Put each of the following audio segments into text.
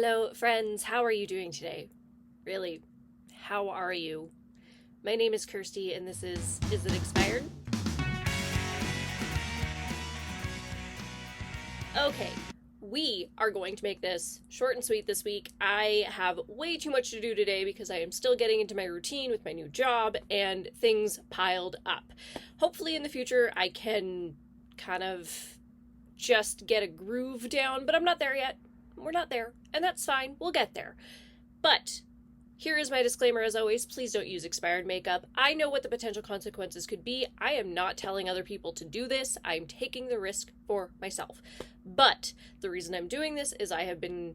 Hello, friends. How are you doing today? Really, how are you? My name is Kirsty, and this is it expired? Okay, we are going to make this short and sweet this week. I have way too much to do today because I am still getting into my routine with my new job and things piled up. Hopefully, in the future, I can kind of just get a groove down, but I'm not there yet. We're not there, and that's fine. We'll get there. But here is my disclaimer as always, please don't use expired makeup. I know what the potential consequences could be. I am not telling other people to do this. I'm taking the risk for myself. But the reason I'm doing this is I have been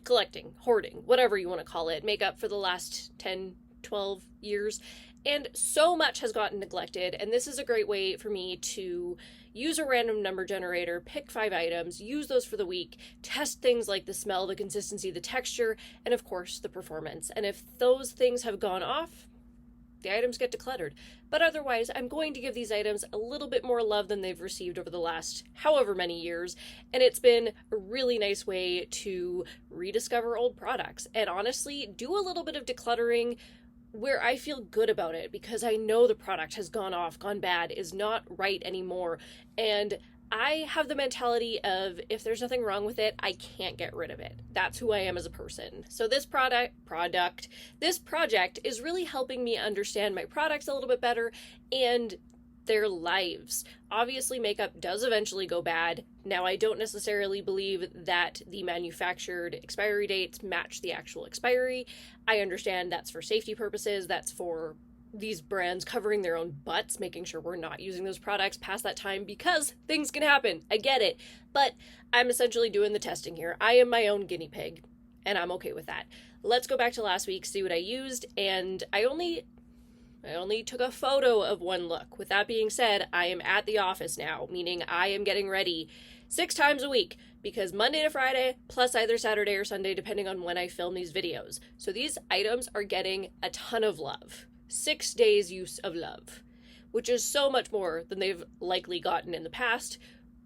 collecting, hoarding, whatever you want to call it, makeup for the last 10, 12 years. And so much has gotten neglected, and this is a great way for me to use a random number generator, pick 5 items, use those for the week, test things like the smell, the consistency, the texture, and of course the performance. And if those things have gone off, the items get decluttered. But otherwise, I'm going to give these items a little bit more love than they've received over the last however many years, and it's been a really nice way to rediscover old products and honestly do a little bit of decluttering where I feel good about it because I know the product has gone off, gone bad, is not right anymore. And I have the mentality of if there's nothing wrong with it, I can't get rid of it. That's who I am as a person. So this this project is really helping me understand my products a little bit better and their lives. Obviously, makeup does eventually go bad. Now, I don't necessarily believe that the manufactured expiry dates match the actual expiry. I understand that's for safety purposes, that's for these brands covering their own butts, making sure we're not using those products past that time because things can happen. I get it. But I'm essentially doing the testing here. I am my own guinea pig, and I'm okay with that. Let's go back to last week, see what I used, and I only took a photo of one look. With that being said, I am at the office now, meaning I am getting ready 6 times a week because Monday to Friday, plus either Saturday or Sunday, depending on when I film these videos. So these items are getting a ton of love. 6 days use of love, which is so much more than they've likely gotten in the past,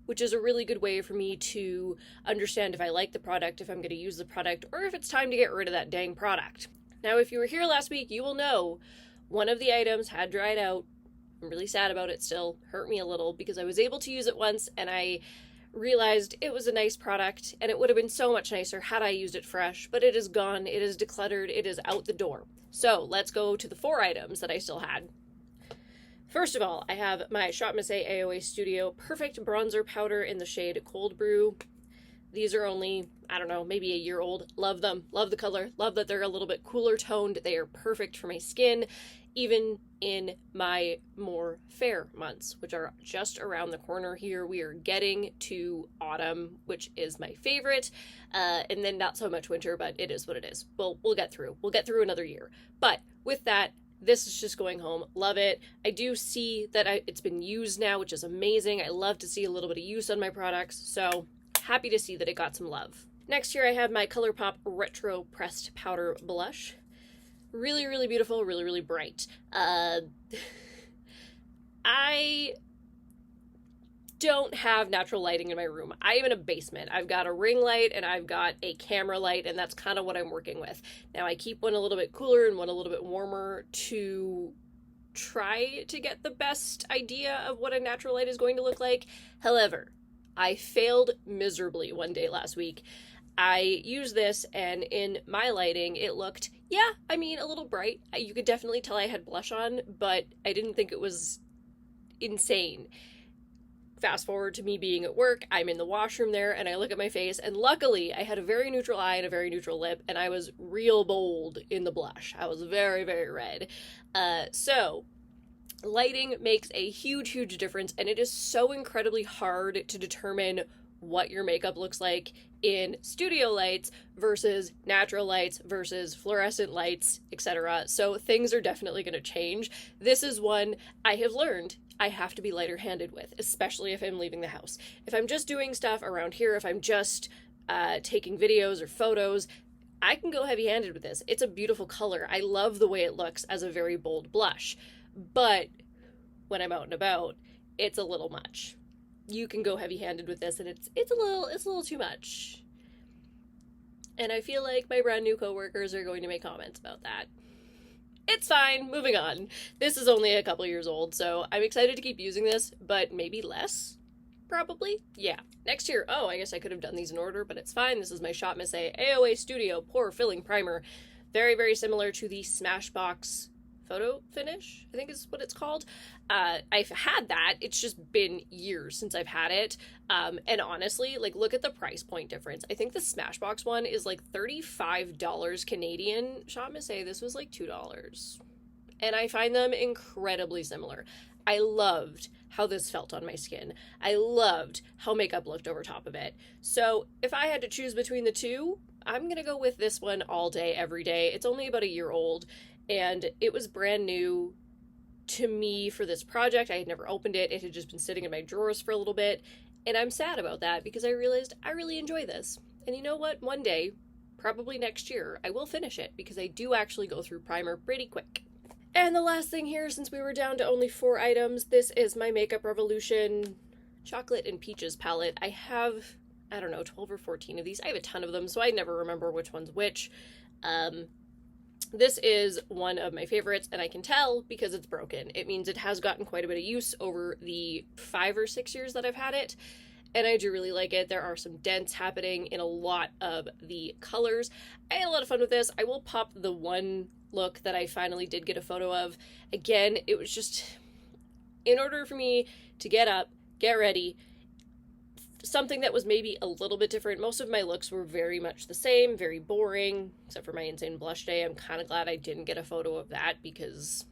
which is a really good way for me to understand if I like the product, if I'm going to use the product, or if it's time to get rid of that dang product. Now, if you were here last week, you will know one of the items had dried out. I'm really sad about it still. Hurt me a little because I was able to use it once and I realized it was a nice product and it would have been so much nicer had I used it fresh, but it is gone, it is decluttered, it is out the door. So let's go to the 4 items that I still had. First of all, I have my Shop Miss AOA Studio Perfect Bronzer Powder in the shade Cold Brew. These are only, I don't know, maybe a year old. Love them. Love the color. Love that they're a little bit cooler toned. They are perfect for my skin, even in my more fair months, which are just around the corner here. We are getting to autumn, which is my favorite, and then not so much winter, but it is what it is. We'll get through. We'll get through another year. But with that, this is just going home. Love it. I do see that it's been used now, which is amazing. I love to see a little bit of use on my products, so happy to see that it got some love. Next here I have my ColourPop Retro Pressed Powder Blush. Really, really beautiful, really, really bright. I don't have natural lighting in my room. I am in a basement. I've got a ring light and I've got a camera light, and that's kind of what I'm working with. Now I keep one a little bit cooler and one a little bit warmer to try to get the best idea of what a natural light is going to look like. However, I failed miserably one day last week. I used this and in my lighting it looked, a little bright. You could definitely tell I had blush on, but I didn't think it was insane. Fast forward to me being at work, I'm in the washroom there and I look at my face and luckily I had a very neutral eye and a very neutral lip and I was real bold in the blush. I was very, very red. So lighting makes a huge, huge difference, and it is so incredibly hard to determine what your makeup looks like in studio lights versus natural lights versus fluorescent lights, etc. So things are definitely going to change. This is one I have learned I have to be lighter handed with, especially if I'm leaving the house. If I'm just doing stuff around here, if I'm just taking videos or photos, I can go heavy handed with this. It's a beautiful color. I love the way it looks as a very bold blush. But when I'm out and about, it's a little much. You can go heavy-handed with this, and it's a little too much. And I feel like my brand new coworkers are going to make comments about that. It's fine, moving on. This is only a couple years old, so I'm excited to keep using this, but maybe less? Probably? Yeah. Next year, oh, I guess I could have done these in order, but it's fine. This is my Shop Miss A AOA Studio Pore Filling Primer. Very, very similar to the Smashbox Photo Finish, I think is what it's called. I've had that. It's just been years since I've had it. And honestly, like, look at the price point difference. I think the Smashbox one is like $35 Canadian. Shop Miss A, this was like $2. And I find them incredibly similar. I loved how this felt on my skin. I loved how makeup looked over top of it. So if I had to choose between the two, I'm gonna go with this one all day, every day. It's only about a year old, and it was brand new to me for this project. I had never opened it. It had just been sitting in my drawers for a little bit, and I'm sad about that because I realized I really enjoy this. And you know what? One day, probably next year, I will finish it because I do actually go through primer pretty quick. And the last thing here, since we were down to only 4 items, this is my Makeup Revolution Chocolate and Peaches palette. I have, I don't know, 12 or 14 of these. I have a ton of them, so I never remember which one's which. This is one of my favorites, and I can tell because it's broken. It means it has gotten quite a bit of use over the 5 or 6 years that I've had it, and I do really like it. There are some dents happening in a lot of the colors. I had a lot of fun with this. I will pop the one look that I finally did get a photo of. Again, it was just, in order for me to get up, get ready, something that was maybe a little bit different. Most of my looks were very much the same, very boring, except for my Insane Blush Day. I'm kind of glad I didn't get a photo of that because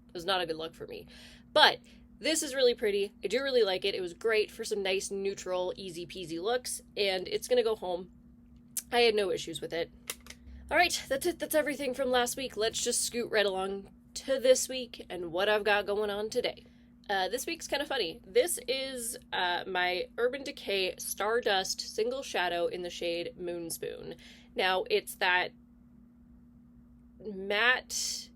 it was not a good look for me. But this is really pretty. I do really like it. It was great for some nice, neutral, easy peasy looks, and it's gonna go home. I had no issues with it. All right, that's it. That's everything from last week. Let's just scoot right along to this week and what I've got going on today. This week's kind of funny. This is my Urban Decay Stardust Single Shadow in the shade Moonspoon. Now, it's that matte,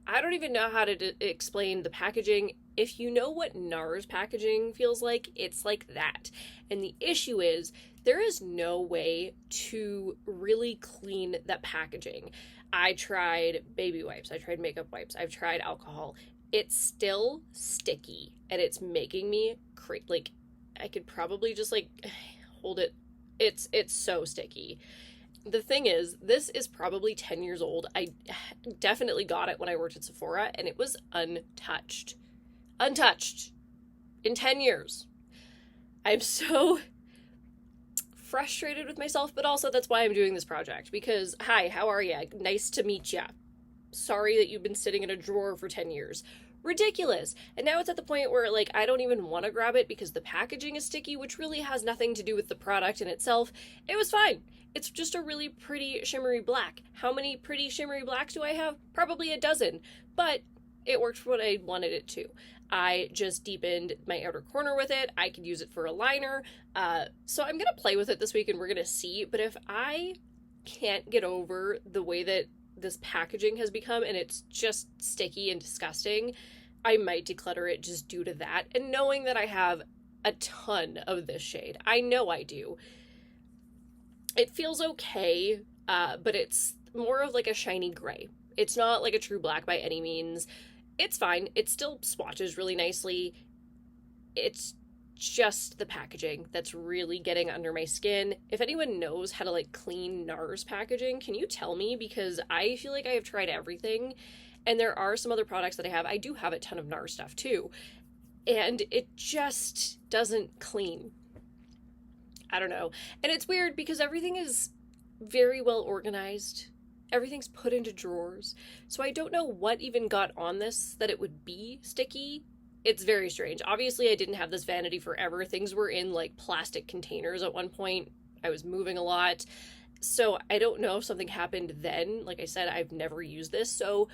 I don't even know how to explain the packaging. If you know what NARS packaging feels like, it's like that. And the issue is, there is no way to really clean that packaging. I tried baby wipes, I tried makeup wipes, I've tried alcohol. It's still sticky, and it's making me like, I could probably just like hold it. It's so sticky. The thing is, this is probably 10 years old. I definitely got it when I worked at Sephora, and it was untouched. Untouched. In 10 years. I'm so frustrated with myself, but also that's why I'm doing this project, because, hi, how are ya? Nice to meet ya. Sorry that you've been sitting in a drawer for 10 years. Ridiculous. And now it's at the point where, like, I don't even want to grab it because the packaging is sticky, which really has nothing to do with the product in itself. It was fine. It's just a really pretty shimmery black. How many pretty shimmery blacks do I have? Probably a dozen. But it worked for what I wanted it to. I just deepened my outer corner with it. I could use it for a liner. So I'm going to play with it this week and we're going to see. But if I can't get over the way that this packaging has become and it's just sticky and disgusting, I might declutter it just due to that. And knowing that I have a ton of this shade, I know I do. It feels okay, but it's more of like a shiny gray. It's not like a true black by any means. It's fine. It still swatches really nicely. It's just the packaging that's really getting under my skin. If anyone knows how to like clean NARS packaging, can you tell me? Because I feel like I have tried everything, and there are some other products that I have. I do have a ton of NARS stuff too, and it just doesn't clean. I don't know. And it's weird because everything is very well organized. Everything's put into drawers. So I don't know what even got on this that it would be sticky. It's very strange. Obviously, I didn't have this vanity forever. Things were in like plastic containers at one point. I was moving a lot. So I don't know if something happened then. Like I said, I've never used this. So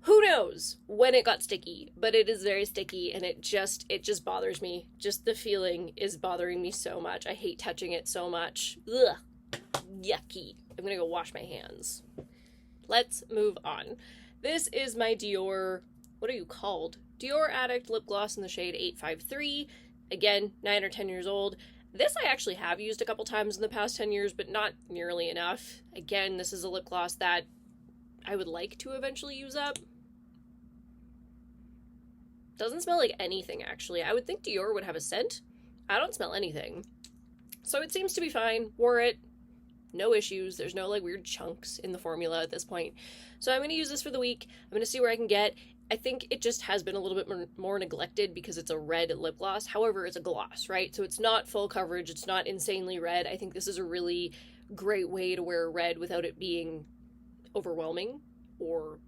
who knows when it got sticky, but it is very sticky and it just bothers me. Just the feeling is bothering me so much. I hate touching it so much. Ugh, yucky. I'm gonna go wash my hands. Let's move on. This is my Dior, what are you called? Dior Addict Lip Gloss in the shade 853. Again, 9 or 10 years old. This I actually have used a couple times in the past 10 years, but not nearly enough. Again, this is a lip gloss that I would like to eventually use up. Doesn't smell like anything, actually. I would think Dior would have a scent. I don't smell anything. So it seems to be fine. Wore it. No issues. There's no like weird chunks in the formula at this point. So I'm going to use this for the week. I'm going to see where I can get. I think it just has been a little bit more neglected because it's a red lip gloss. However, it's a gloss, right? So it's not full coverage. It's not insanely red. I think this is a really great way to wear red without it being overwhelming or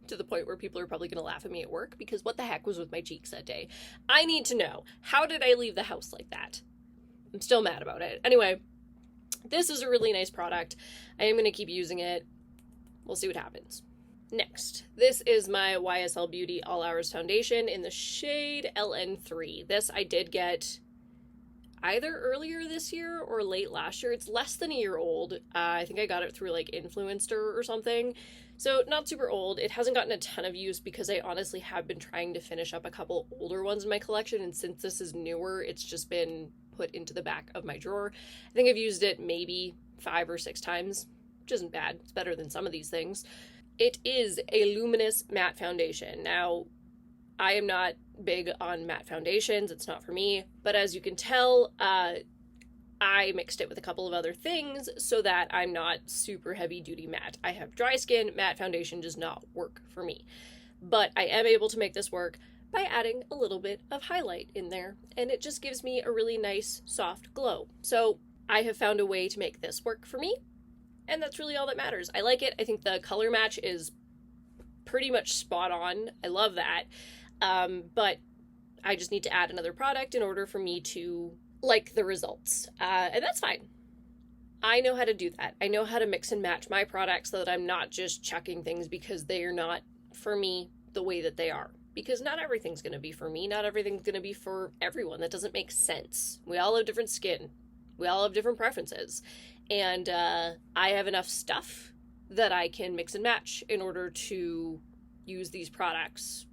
to the point where people are probably going to laugh at me at work because what the heck was with my cheeks that day? I need to know. How did I leave the house like that? I'm still mad about it. Anyway, this is a really nice product. I am going to keep using it. We'll see what happens. Next, this is my YSL Beauty All Hours Foundation in the shade LN3. This I did get either earlier this year or late last year. It's less than a year old. I think I got it through like Influencer or something. So not super old. It hasn't gotten a ton of use because I honestly have been trying to finish up a couple older ones in my collection. And since this is newer, it's just been put into the back of my drawer. I think I've used it maybe 5 or 6 times, which isn't bad. It's better than some of these things. It is a luminous matte foundation. Now, I am not big on matte foundations. It's not for me. But as you can tell, I mixed it with a couple of other things so that I'm not super heavy duty matte. I have dry skin. Matte foundation does not work for me. But I am able to make this work by adding a little bit of highlight in there. And it just gives me a really nice soft glow. So I have found a way to make this work for me. And that's really all that matters. I like it. I think the color match is pretty much spot on. I love that. But I just need to add another product in order for me to like the results. And that's fine. I know how to do that. I know how to mix and match my products so that I'm not just chucking things because they are not for me the way that they are. Because not everything's going to be for me. Not everything's going to be for everyone. That doesn't make sense. We all have different skin. We all have different preferences. And I have enough stuff that I can mix and match in order to use these products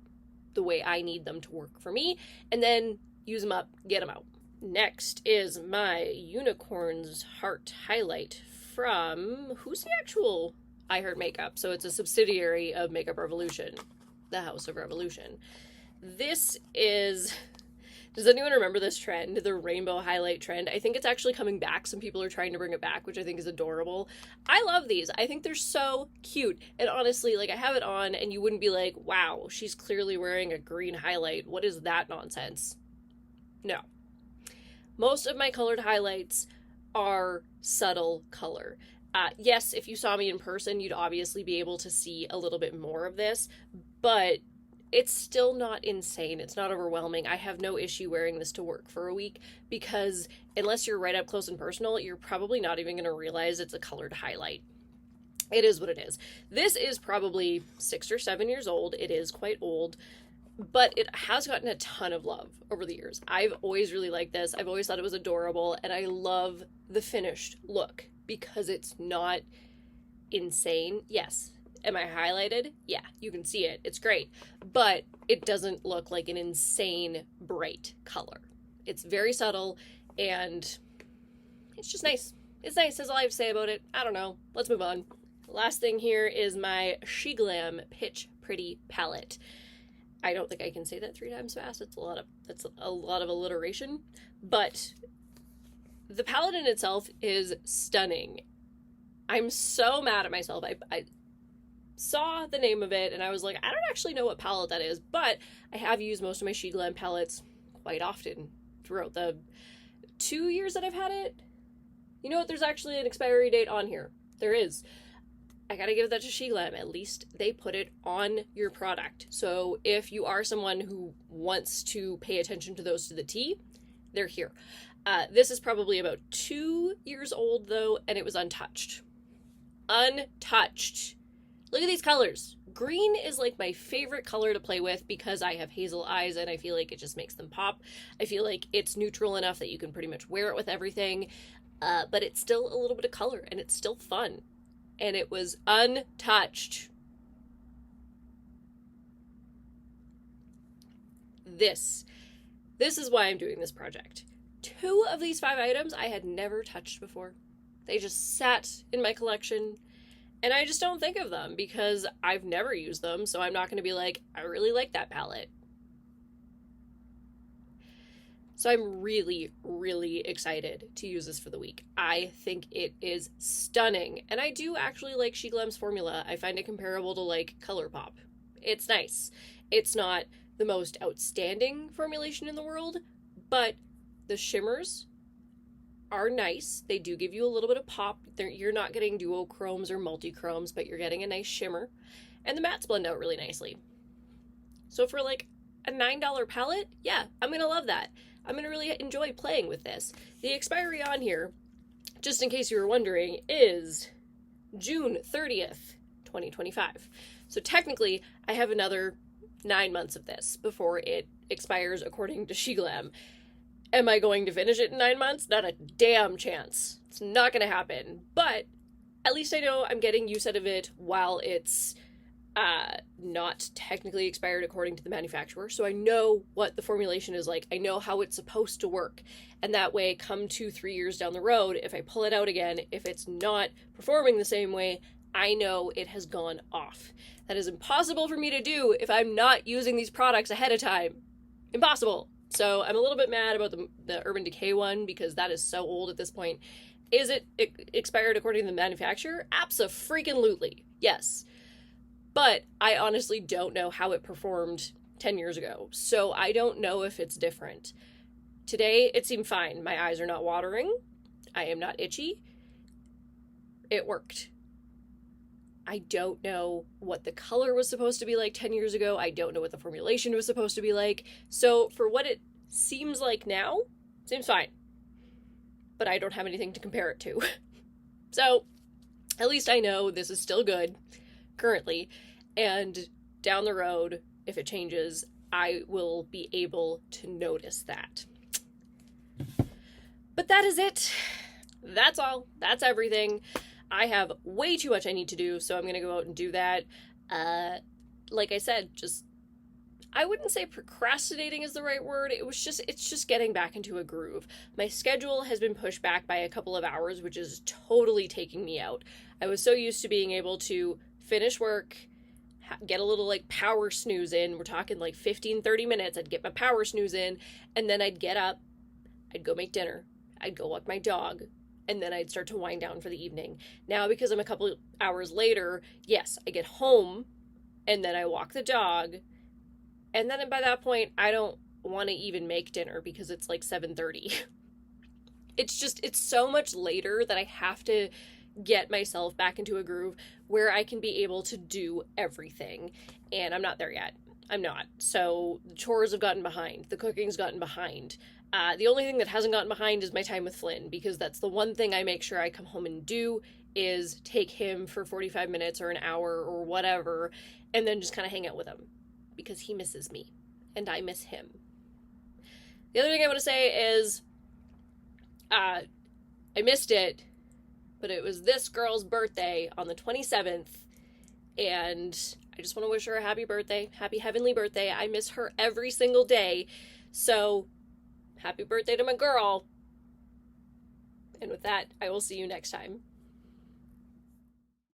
the way I need them to work for me, and then use them up, get them out. Next is my Unicorn's Heart Highlight from, who's the actual I Heart Makeup? So it's a subsidiary of Makeup Revolution, the House of Revolution. This is... Does anyone remember this trend, the rainbow highlight trend? I think it's actually coming back. Some people are trying to bring it back, which I think is adorable. I love these. I think they're so cute. And honestly, like I have it on and you wouldn't be like, wow, she's clearly wearing a green highlight. What is that nonsense? No. Most of my colored highlights are subtle color. Yes, if you saw me in person, you'd obviously be able to see a little bit more of this, but it's still not insane. It's not overwhelming. I have no issue wearing this to work for a week because unless you're right up close and personal, you're probably not even going to realize it's a colored highlight. It is what it is. This is probably 6 or 7 years old. It is quite old, but it has gotten a ton of love over the years. I've always really liked this. I've always thought it was adorable, and I love the finished look because it's not insane. Yes. Am I highlighted? Yeah, you can see it. It's great. But it doesn't look like an insane bright color. It's very subtle and it's just nice. It's nice. That's all I have to say about it. I don't know. Let's move on. Last thing here is my She Glam Pitch Pretty palette. I don't think I can say that 3 times fast. That's a lot of alliteration. But the palette in itself is stunning. I'm so mad at myself. I saw the name of it and I was like, I don't actually know what palette that is, but I have used most of my She Glam palettes quite often throughout the 2 years that I've had it. You know what? There's actually an expiry date on here. There is. I gotta give that to She Glam. At least they put it on your product. So if you are someone who wants to pay attention to those to the T, they're here. This is probably about 2 years old though, and it was untouched. Untouched. Look at these colors. Green is like my favorite color to play with because I have hazel eyes and I feel like it just makes them pop. I feel like it's neutral enough that you can pretty much wear it with everything, but it's still a little bit of color and it's still fun. And it was untouched. This is why I'm doing this project. 2 of these 5 items I had never touched before. They just sat in my collection, and I just don't think of them because I've never used them, so I'm not going to be like, I really like that palette. So I'm really, really excited to use this for the week. I think it is stunning, and I do actually like SheGlam's formula. I find it comparable to like ColourPop. It's nice. It's not the most outstanding formulation in the world, but the shimmers are nice. They do give you a little bit of pop. You're not getting duochromes or multi-chromes, but you're getting a nice shimmer. And the mattes blend out really nicely. So for like a $9 palette, yeah, I'm going to love that. I'm going to really enjoy playing with this. The expiry on here, just in case you were wondering, is June 30th, 2025. So technically, I have another 9 months of this before it expires according to SheGlam. Am I going to finish it in 9 months? Not a damn chance. It's not going to happen. But at least I know I'm getting use out of it while it's not technically expired according to the manufacturer. So I know what the formulation is like. I know how it's supposed to work. And that way, come 2-3 years down the road, if I pull it out again, if it's not performing the same way, I know it has gone off. That is impossible for me to do if I'm not using these products ahead of time. Impossible. So I'm a little bit mad about the Urban Decay one because that is so old at this point. Is it expired according to the manufacturer? Abso-freaking-lutely. Yes. But I honestly don't know how it performed 10 years ago. So I don't know if it's different. Today, it seemed fine. My eyes are not watering. I am not itchy. It worked. I don't know what the color was supposed to be like 10 years ago. I don't know what the formulation was supposed to be like. So for what it seems like now, seems fine. But I don't have anything to compare it to. So at least I know this is still good currently. And down the road, if it changes, I will be able to notice that. But that is it. That's all. That's everything. I have way too much I need to do, so I'm going to go out and do that. Like I said, I wouldn't say procrastinating is the right word. It's just getting back into a groove. My schedule has been pushed back by a couple of hours, which is totally taking me out. I was so used to being able to finish work, get a little like power snooze in. We're talking like 15-30 minutes. I'd get my power snooze in, and then I'd get up, I'd go make dinner, I'd go walk my dog, and then I'd start to wind down for the evening. Now, because I'm a couple hours later, yes, I get home, and then I walk the dog, and then by that point, I don't want to even make dinner because it's like 7:30. It's so much later that I have to get myself back into a groove where I can be able to do everything, and I'm not there yet. I'm not. So the chores have gotten behind. The cooking's gotten behind. The only thing that hasn't gotten behind is my time with Flynn, because that's the one thing I make sure I come home and do is take him for 45 minutes or an hour or whatever, and then just kind of hang out with him, because he misses me, and I miss him. The other thing I want to say is, I missed it, but it was this girl's birthday on the 27th, and I just want to wish her a happy birthday, happy heavenly birthday. I miss her every single day, so happy birthday to my girl. And with that, I will see you next time.